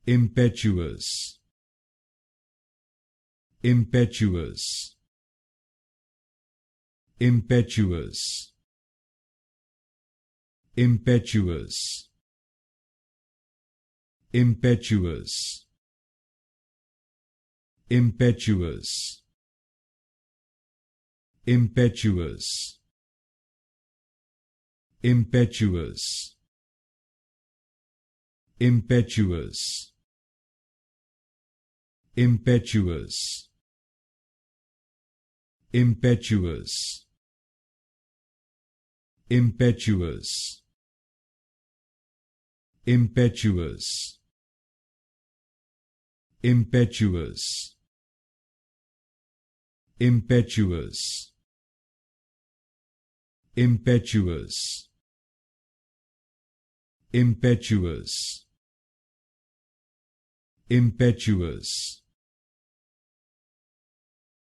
impetuous, impetuous, impetuous, impetuous, impetuous, impetuous, impetuous, impetuous, impetuous, impetuous, impetuous, impetuous, impetuous, impetuous, impetuous, impetuous, impetuous, impetuous,